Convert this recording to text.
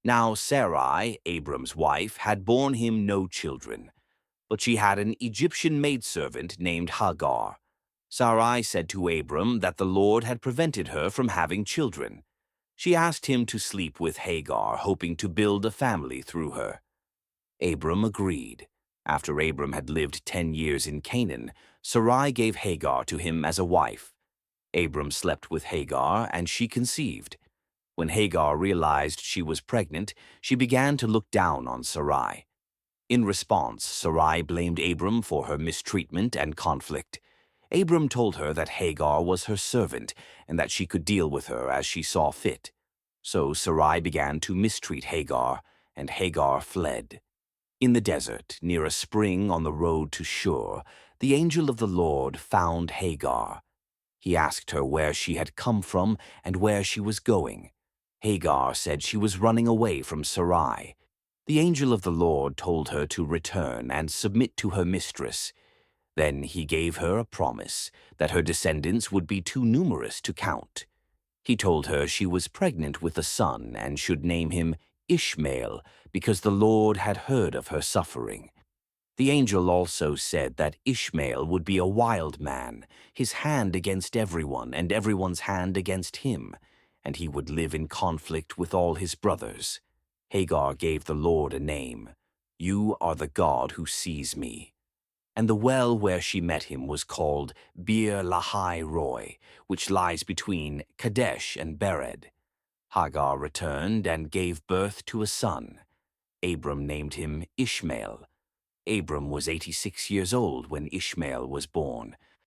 Now Sarai, Abram's wife, had borne him no children, but she had an Egyptian maidservant named Hagar. Sarai said to Abram that the Lord had prevented her from having children. She asked him to sleep with Hagar, hoping to build a family through her. Abram agreed. After Abram had lived 10 years in Canaan, Sarai gave Hagar to him as a wife. Abram slept with Hagar, and she conceived. When Hagar realized she was pregnant, she began to look down on Sarai. In response, Sarai blamed Abram for her mistreatment and conflict. Abram told her that Hagar was her servant and that she could deal with her as she saw fit. So Sarai began to mistreat Hagar, and Hagar fled. In the desert, near a spring on the road to Shur, the angel of the Lord found Hagar. He asked her where she had come from and where she was going. Hagar said she was running away from Sarai. The angel of the Lord told her to return and submit to her mistress. Then he gave her a promise that her descendants would be too numerous to count. He told her she was pregnant with a son and should name him Ishmael because the Lord had heard of her suffering. The angel also said that Ishmael would be a wild man, his hand against everyone and everyone's hand against him, and he would live in conflict with all his brothers. Hagar gave the Lord a name. You are the God who sees me. And the well where she met him was called Bir Lahai Roi, which lies between Kadesh and Bered. Hagar returned and gave birth to a son. Abram named him Ishmael. Abram was 86 years old when Ishmael was born.